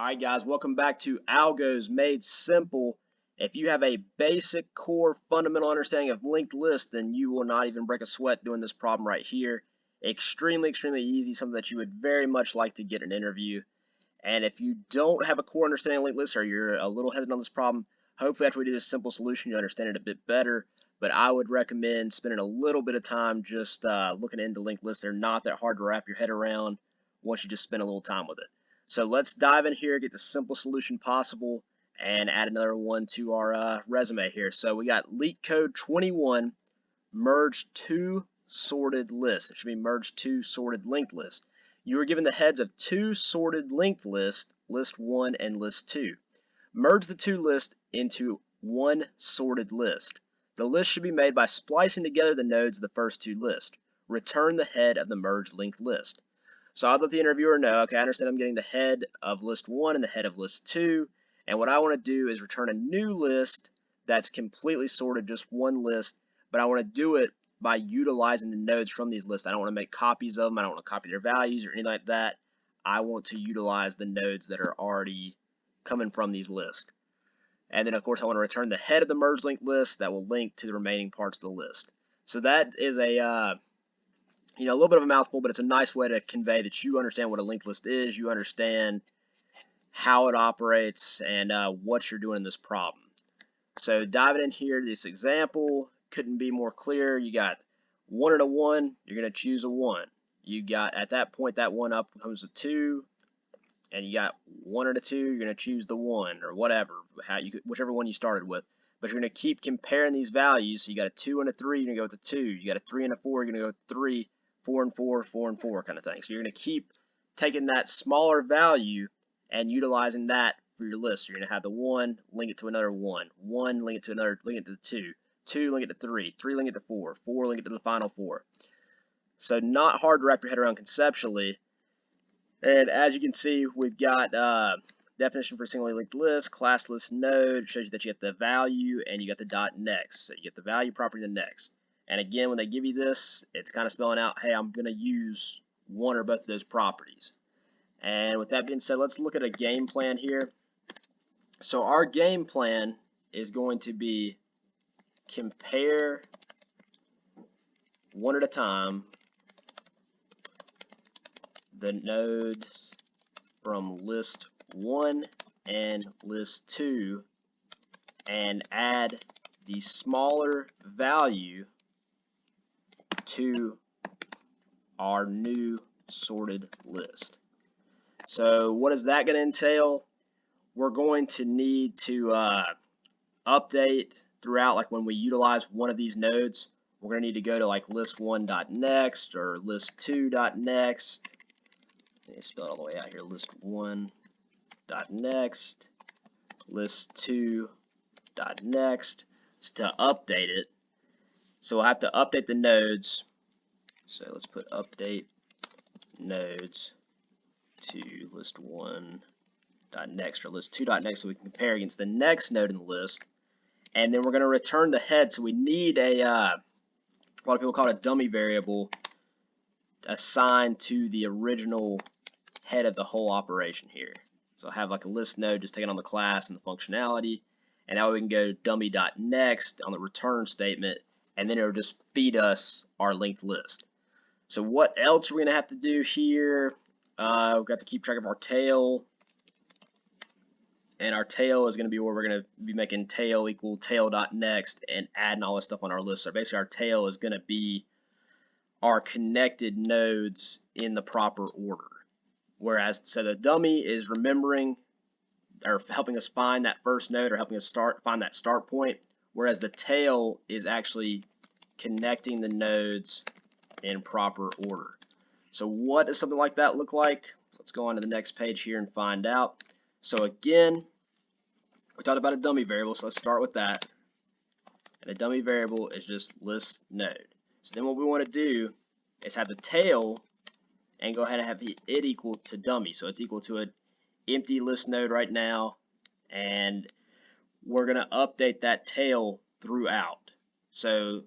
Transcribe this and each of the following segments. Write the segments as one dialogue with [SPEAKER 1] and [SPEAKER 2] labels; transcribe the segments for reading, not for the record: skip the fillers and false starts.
[SPEAKER 1] Alright guys, welcome back to Algos Made Simple. If you have a basic core fundamental understanding of linked lists, then you will not even break a sweat doing this problem right here. Extremely easy, something that you would very much like to get an interview. And if you don't have a core understanding of linked lists or you're a little hesitant on this problem, hopefully after we do this simple solution you understand it a bit better. But I would recommend spending a little bit of time just looking into linked lists. They're not that hard to wrap your head around once you just spend a little time with it. So let's dive in here, get the simplest solution possible, and add another one to our resume here. So we got Leetcode 21, merge two sorted lists. It should be merge two sorted linked lists. You were given the heads of two sorted linked lists, list 1 and list 2. Merge the two lists into one sorted list. The list should be made by splicing together the nodes of the first two lists. Return the head of the merged linked list. So I'll let the interviewer know, okay, I understand I'm getting the head of list 1 and the head of list 2, and what I want to do is return a new list that's completely sorted, just one list, but I want to do it by utilizing the nodes from these lists. I don't want to make copies of them, I don't want to copy their values or anything like that. I want to utilize the nodes that are already coming from these lists. And then of course I want to return the head of the merged linked list that will link to the remaining parts of the list. So that is a a little bit of a mouthful, but it's a nice way to convey that you understand what a linked list is, you understand how it operates, and what you're doing in this problem. So diving in here, this example couldn't be more clear. You got 1 and a 1, you're going to choose a 1. You got, at that point, that 1 up becomes a 2, and you got 1 and a 2, you're going to choose the 1, or whatever, whichever one you started with. But you're going to keep comparing these values. So you got a 2 and a 3, you're going to go with a 2. You got a 3 and a 4, you're going to go with 3. 4 and 4, 4 and 4 kind of thing. So you're going to keep taking that smaller value and utilizing that for your list. So you're going to have the 1, link it to another 1, 1, link it to another, link it to the 2, 2, link it to 3, 3, link it to 4, 4, link it to the final 4. So not hard to wrap your head around conceptually. And as you can see, we've got definition for singly linked list, class list node, shows you that you get the value and you got the dot next. So you get the value property and the next. And again, when they give you this, it's kind of spelling out, hey, I'm going to use one or both of those properties. And with that being said, let's look at a game plan here. So our game plan is going to be compare one at a time the nodes from list 1 and list 2 and add the smaller value to our new sorted list. So what is that going to entail? We're going to need to update throughout, like when we utilize one of these nodes, we're going to need to go to like list1.next or list2.next. Let me spell it all the way out here. List1.next, list2.next, just to update it. So we'll have to update the nodes. So let's put update nodes to list1.next or list2.next so we can compare against the next node in the list. And then we're going to return the head. So we need a lot of people call it a dummy variable assigned to the original head of the whole operation here. So I'll have like a list node just taking on the class and the functionality. And now we can go dummy.next on the return statement, and then it'll just feed us our linked list. So what else are we going to have to do here? We've got to keep track of our tail. And our tail is going to be where we're going to be making tail equal tail.next and adding all this stuff on our list. So basically our tail is going to be our connected nodes in the proper order. Whereas, so the dummy is remembering or helping us find that first node or helping us find that start point. Whereas the tail is actually connecting the nodes in proper order. So what does something like that look like? Let's go on to the next page here and find out. So again, we talked about a dummy variable, so let's start with that. And a dummy variable is just list node. So then what we want to do is have the tail and go ahead and have it equal to dummy. So it's equal to an empty list node right now, and we're going to update that tail throughout. So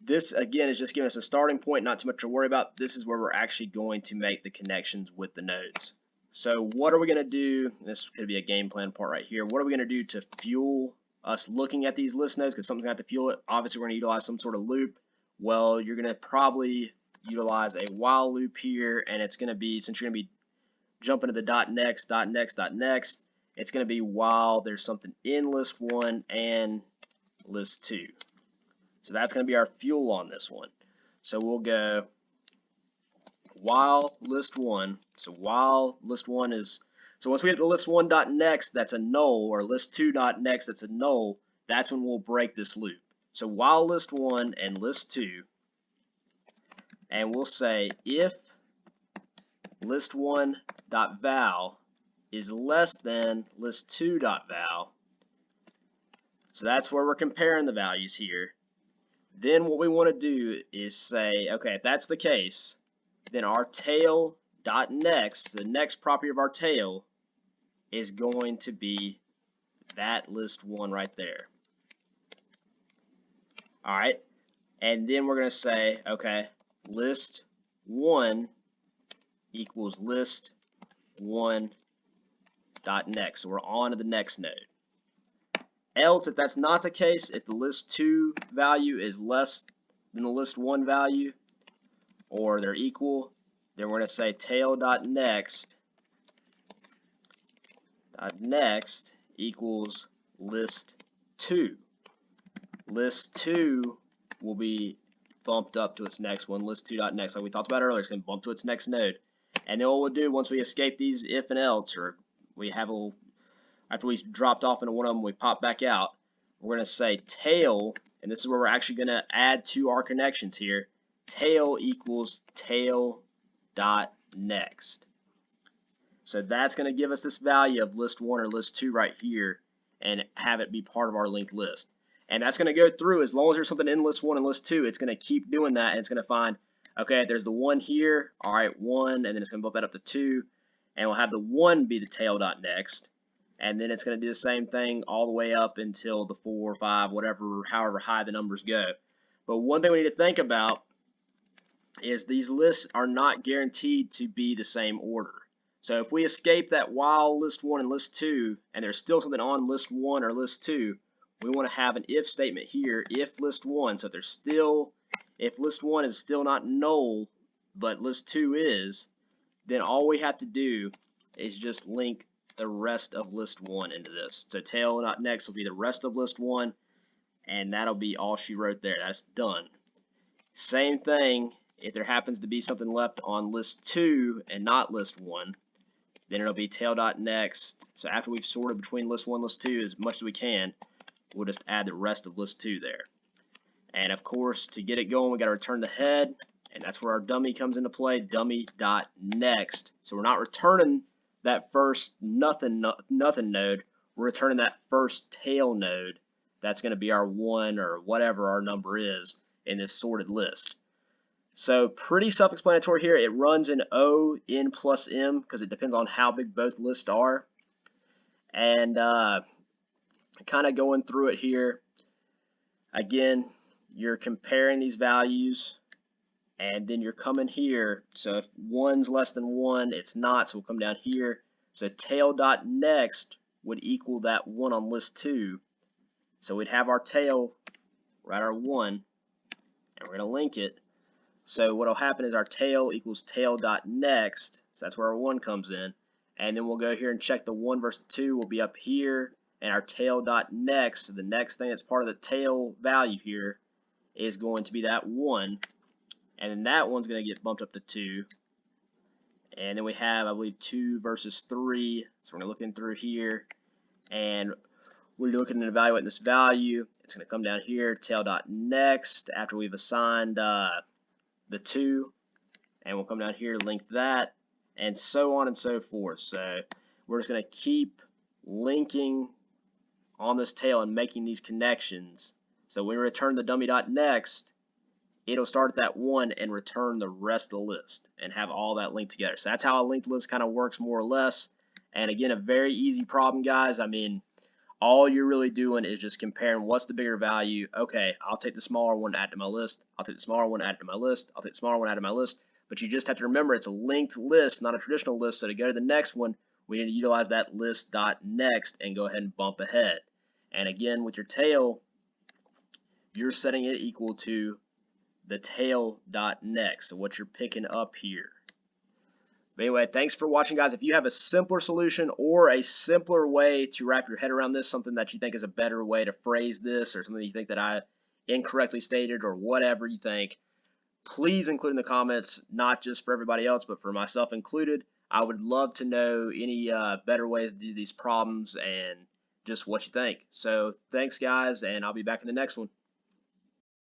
[SPEAKER 1] this again is just giving us a starting point, not too much to worry about. This is where we're actually going to make the connections with the nodes. So what are we going to do? This could be a game plan part right here. What are we going to do to fuel us looking at these list nodes? Because something's going to have to fuel it. Obviously, we're going to utilize some sort of loop. Well, you're going to probably utilize a while loop here, and it's going to be, since you're going to be jumping to the .next, it's going to be while there's something in list 1 and list 2. So that's going to be our fuel on this one. So we'll go while list 1. So while list 1 is, so once we hit the list 1.next, that's a null, or list 2.next, that's a null, that's when we'll break this loop. So while list 1 and list 2, and we'll say if list 1.val is less than list 2.val, so that's where we're comparing the values here. Then what we want to do is say, okay, if that's the case, then our tail.next, the next property of our tail, is going to be that list 1 right there. All right, and then we're going to say, okay, list 1 equals list 1.next. So we're on to the next node. Else, if that's not the case, if the list 2 value is less than the list 1 value, or they're equal, then we're going to say tail.next equals list 2. List 2 will be bumped up to its next one. List 2.next, like we talked about earlier, it's going to bump to its next node. And then what we'll do once we escape these if and else, or we have a little, after we dropped off into one of them, we pop back out, we're going to say tail, and this is where we're actually going to add to our connections here, tail equals tail.next. So that's going to give us this value of list 1 or list 2 right here, and have it be part of our linked list. And that's going to go through, as long as there's something in list 1 and list 2, it's going to keep doing that, and it's going to find, okay, there's the 1 here, all right, 1, and then it's going to bump that up to 2, and we'll have the 1 be the tail.next. And then it's going to do the same thing all the way up until the 4, 5, whatever, however high the numbers go. But one thing we need to think about is these lists are not guaranteed to be the same order. So if we escape that while list 1 and list 2, and there's still something on list 1 or list 2, we want to have an if statement here, if list 1. So if list 1 is still not null, but list 2 is, then all we have to do is just link the rest of list 1 into this. So tail.next will be the rest of list 1, and that'll be all she wrote there. That's done. Same thing if there happens to be something left on list 2 and not list 1, then it'll be tail.next. So after we've sorted between list 1 and list 2 as much as we can, we'll just add the rest of list 2 there. And of course, to get it going, we got to return the head, and that's where our dummy comes into play, dummy.next. So we're not returning that first nothing node, we're returning that first tail node. That's going to be our 1 or whatever our number is in this sorted list. So pretty self-explanatory here. It runs in O, N plus M, because it depends on how big both lists are. And kind of going through it here, again, you're comparing these values, and then you're coming here. So if 1's less than 1, it's not, so we'll come down here. So tail.next would equal that 1 on list 2. So we'd have our tail, right, our 1, and we're going to link it. So what will happen is our tail equals tail.next, so that's where our 1 comes in. And then we'll go here and check the 1 versus 2 will be up here, and our tail.next, so the next thing that's part of the tail value here, is going to be that 1. And then that one's going to get bumped up to 2. And then we have, I believe, 2 versus 3. So we're going to look in through here. And we're looking at evaluating this value. It's going to come down here, tail.next, after we've assigned the 2. And we'll come down here, link that, and so on and so forth. So we're just going to keep linking on this tail and making these connections. So when we return the dummy.next, it'll start at that 1 and return the rest of the list and have all that linked together. So that's how a linked list kind of works more or less. And again, a very easy problem, guys. I mean, all you're really doing is just comparing what's the bigger value. Okay, I'll take the smaller one, add to my list. I'll take the smaller one, add to my list. I'll take the smaller one, add to my list. but you just have to remember it's a linked list, not a traditional list. So to go to the next one, we need to utilize that list.next and go ahead and bump ahead. And again, with your tail, you're setting it equal to the tail.next, so what you're picking up here. But anyway, thanks for watching, guys. If you have a simpler solution or a simpler way to wrap your head around this, something that you think is a better way to phrase this, or something you think that I incorrectly stated, or whatever you think, please include in the comments, not just for everybody else, but for myself included. I would love to know any better ways to do these problems and just what you think. So thanks, guys, and I'll be back in the next one.